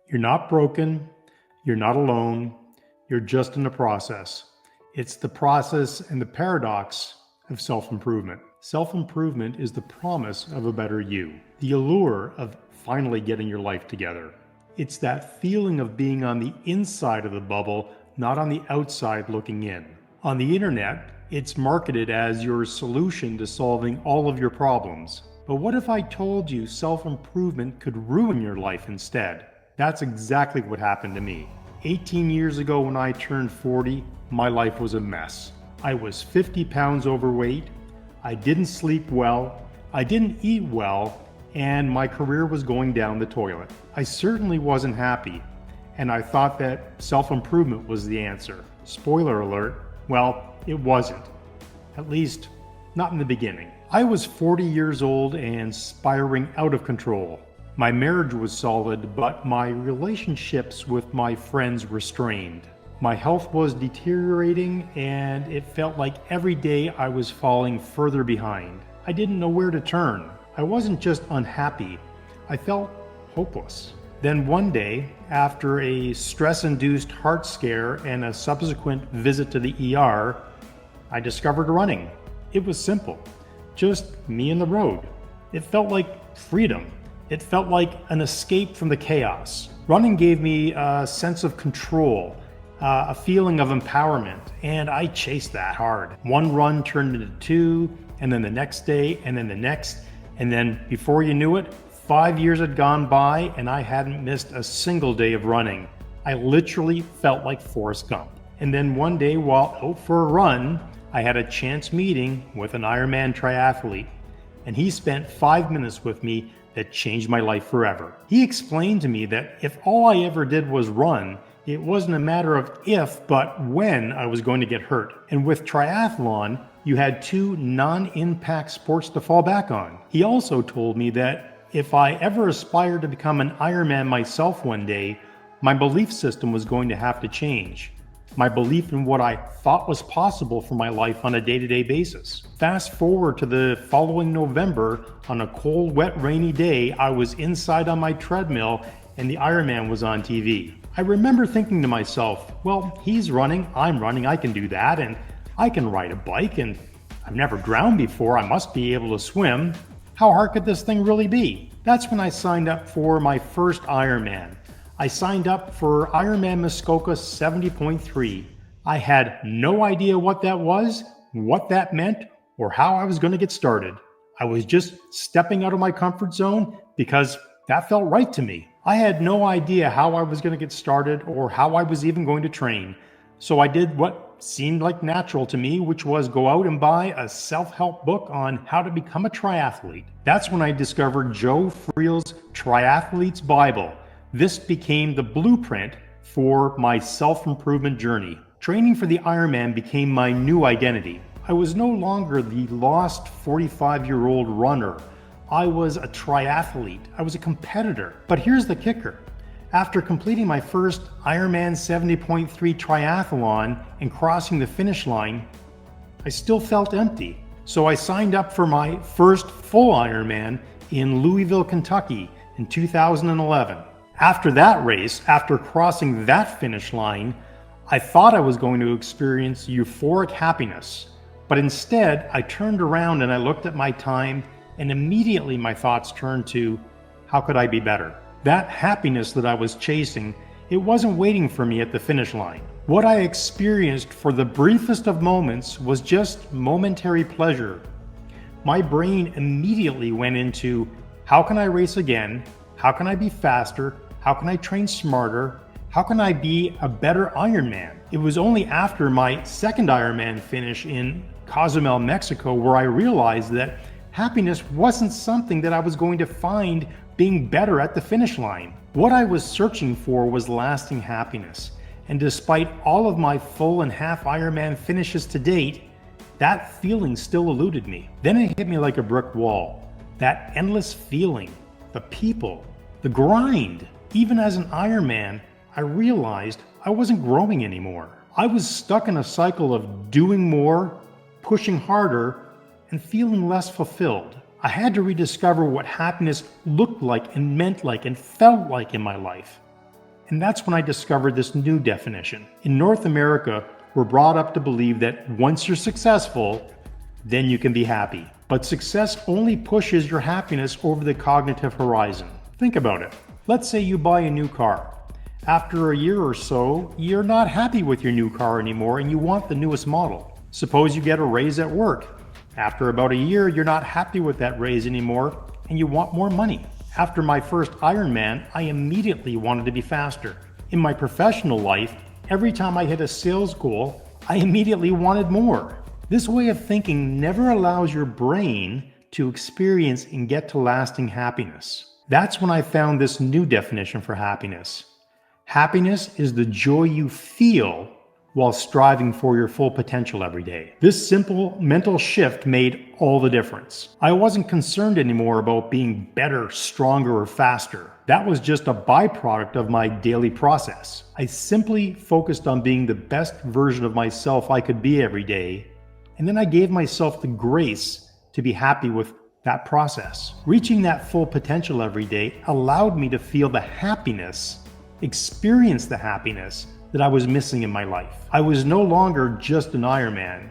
You're not broken. You're not alone. You're just in the process. It's the process and the paradox of self improvement. Self improvement is the promise of a better you, the allure of finally getting your life together. It's that feeling of being on the inside of the bubble, not on the outside looking in. On the internet, it's marketed as your solution to solving all of your problems. But what if I told you self improvement could ruin your life instead? That's exactly what happened to me. 18 years ago, when I turned 40, my life was a mess. I was 50 pounds overweight, I didn't sleep well, I didn't eat well, and my career was going down the toilet. I certainly wasn't happy, and I thought that self-improvement was the answer. Spoiler alert, well, it wasn't. At least, not in the beginning. I was 40 years old and spiraling out of control. My marriage was solid, but my relationships with my friends were strained. My health was deteriorating, and it felt like every day I was falling further behind. I didn't know where to turn. I wasn't just unhappy, I felt hopeless. Then one day, after a stress-induced heart scare and a subsequent visit to the ER, I discovered running. It was simple, just me and the road. It felt like freedom. It felt like an escape from the chaos. Running gave me a sense of control, a feeling of empowerment, and I chased that hard. One run turned into two, and then the next day, and then the next, and then before you knew it, 5 years had gone by and I hadn't missed a single day of running. I literally felt like Forrest Gump. And then one day, while out for a run, I had a chance meeting with an Ironman triathlete, and he spent 5 minutes with me that changed my life forever. He explained to me that if all I ever did was run, it wasn't a matter of if, but when I was going to get hurt. And with triathlon, you had two non-impact sports to fall back on. He also told me that if I ever aspired to become an Ironman myself one day, my belief system was going to have to change. My belief in what I thought was possible for my life on a day-to-day basis. Fast forward to the following November, on a cold, wet, rainy day, I was inside on my treadmill and the Ironman was on TV. I remember thinking to myself, well, he's running, I'm running, I can do that, and I can ride a bike, and I've never drowned before, I must be able to swim. How hard could this thing really be? That's when I signed up for my first Ironman. I signed up for Ironman Muskoka 70.3. I had no idea what that was, what that meant, or how I was going to get started. I was just stepping out of my comfort zone because that felt right to me. I had no idea how I was going to get started or how I was even going to train. So I did what seemed like natural to me, which was go out and buy a self-help book on how to become a triathlete. That's when I discovered Joe Friel's Triathlete's Bible. This became the blueprint for my self-improvement journey. Training for the Ironman became my new identity. I was no longer the lost 45-year-old runner. I was a triathlete. I was a competitor. But here's the kicker. After completing my first Ironman 70.3 triathlon and crossing the finish line, I still felt empty. So I signed up for my first full Ironman in Louisville, Kentucky in 2011. After that race, after crossing that finish line, I thought I was going to experience euphoric happiness. But instead, I turned around and I looked at my time, and immediately my thoughts turned to, how could I be better? That happiness that I was chasing, it wasn't waiting for me at the finish line. What I experienced for the briefest of moments was just momentary pleasure. My brain immediately went into, how can I race again? How can I be faster? How can I train smarter? How can I be a better Ironman? It was only after my second Ironman finish in Cozumel, Mexico, where I realized that happiness wasn't something that I was going to find being better at the finish line. What I was searching for was lasting happiness. And despite all of my full and half Ironman finishes to date, that feeling still eluded me. Then it hit me like a brick wall. That endless feeling, the people, the grind. Even as an Ironman, I realized I wasn't growing anymore. I was stuck in a cycle of doing more, pushing harder, and feeling less fulfilled. I had to rediscover what happiness looked like and meant like and felt like in my life. And that's when I discovered this new definition. In North America, we're brought up to believe that once you're successful, then you can be happy. But success only pushes your happiness over the cognitive horizon. Think about it. Let's say you buy a new car. After a year or so, you're not happy with your new car anymore and you want the newest model. Suppose you get a raise at work. After about a year, you're not happy with that raise anymore and you want more money. After my first Ironman, I immediately wanted to be faster. In my professional life, every time I hit a sales goal, I immediately wanted more. This way of thinking never allows your brain to experience and get to lasting happiness. That's when I found this new definition for happiness. Happiness is the joy you feel while striving for your full potential every day. This simple mental shift made all the difference. I wasn't concerned anymore about being better, stronger, or faster. That was just a byproduct of my daily process. I simply focused on being the best version of myself I could be every day, and then I gave myself the grace to be happy with that process. Reaching that full potential every day allowed me to feel the happiness, experience the happiness that I was missing in my life. I was no longer just an Ironman.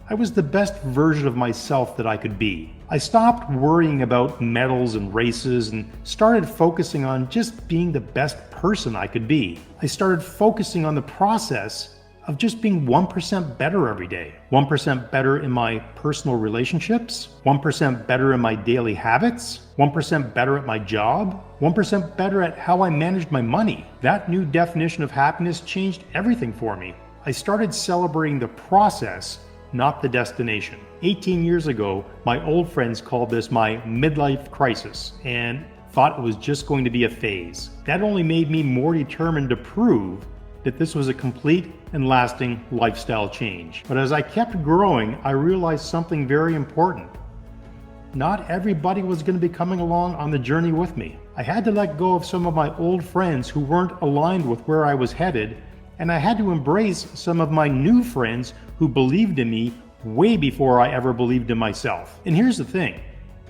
I was the best version of myself that I could be. I stopped worrying about medals and races and started focusing on just being the best person I could be. I started focusing on the process of just being 1% better every day. 1% better in my personal relationships, 1% better in my daily habits, 1% better at my job, 1% better at how I managed my money. That new definition of happiness changed everything for me. I started celebrating the process, not the destination. 18 years ago, my old friends called this my midlife crisis and thought it was just going to be a phase. That only made me more determined to prove that this was a complete and lasting lifestyle change. But as I kept growing, I realized something very important. Not everybody was going to be coming along on the journey with me. I had to let go of some of my old friends who weren't aligned with where I was headed, and I had to embrace some of my new friends who believed in me way before I ever believed in myself. And here's the thing,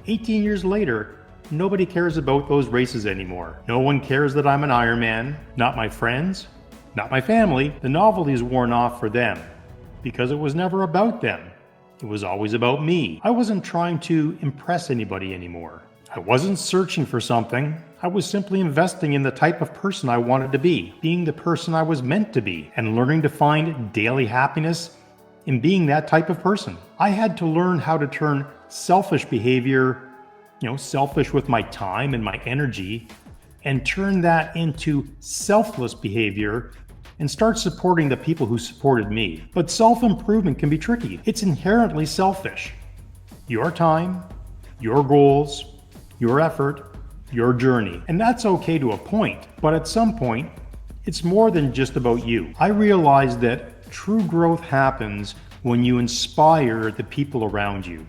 18 years later, nobody cares about those races anymore. No one cares that I'm an Ironman, not my friends, not my family. The novelty's worn off for them because it was never about them. It was always about me. I wasn't trying to impress anybody anymore. I wasn't searching for something. I was simply investing in the type of person I wanted to be, being the person I was meant to be, and learning to find daily happiness in being that type of person. I had to learn how to turn selfish behavior, selfish with my time and my energy, and turn that into selfless behavior and start supporting the people who supported me. But self-improvement can be tricky. It's inherently selfish. Your time, your goals, your effort, your journey. And that's okay to a point, but at some point, it's more than just about you. I realized that true growth happens when you inspire the people around you,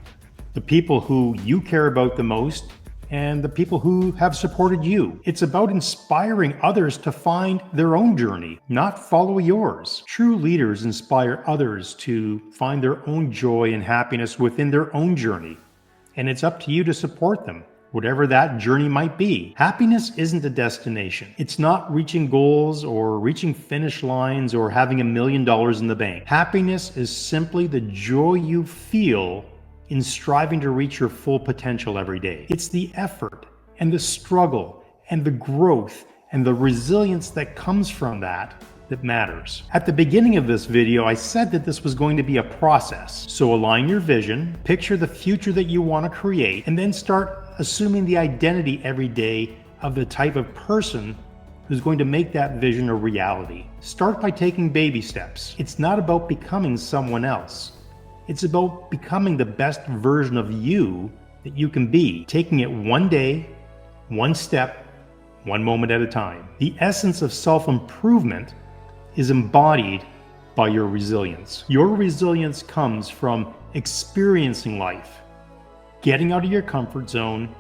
the people who you care about the most, and the people who have supported you. It's about inspiring others to find their own journey, not follow yours. True leaders inspire others to find their own joy and happiness within their own journey. And it's up to you to support them, whatever that journey might be. Happiness isn't a destination. It's not reaching goals or reaching finish lines or having $1 million in the bank. Happiness is simply the joy you feel in striving to reach your full potential every day. It's the effort and the struggle and the growth and the resilience that comes from that matters. At the beginning of this video, I said that this was going to be a process. So align your vision, picture the future that you want to create, and then start assuming the identity every day of the type of person who's going to make that vision a reality. Start by taking baby steps. It's not about becoming someone else. It's about becoming the best version of you that you can be, taking it one day, one step, one moment at a time. The essence of self-improvement is embodied by your resilience. Your resilience comes from experiencing life, getting out of your comfort zone,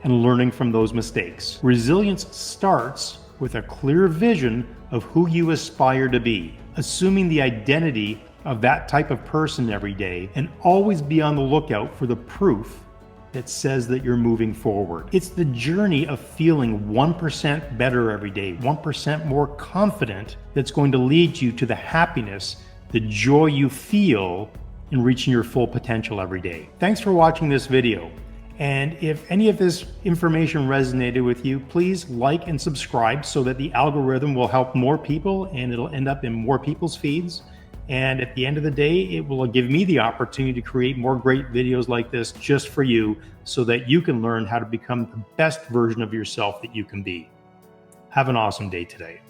and learning from those mistakes. Resilience starts with a clear vision of who you aspire to be, assuming the identity of that type of person every day, and always be on the lookout for the proof that says that you're moving forward. It's the journey of feeling 1% better every day, 1% more confident, that's going to lead you to the happiness, the joy you feel in reaching your full potential every day. Thanks for watching this video. And if any of this information resonated with you, please like and subscribe so that the algorithm will help more people and it'll end up in more people's feeds. And at the end of the day, it will give me the opportunity to create more great videos like this just for you so that you can learn how to become the best version of yourself that you can be. Have an awesome day today.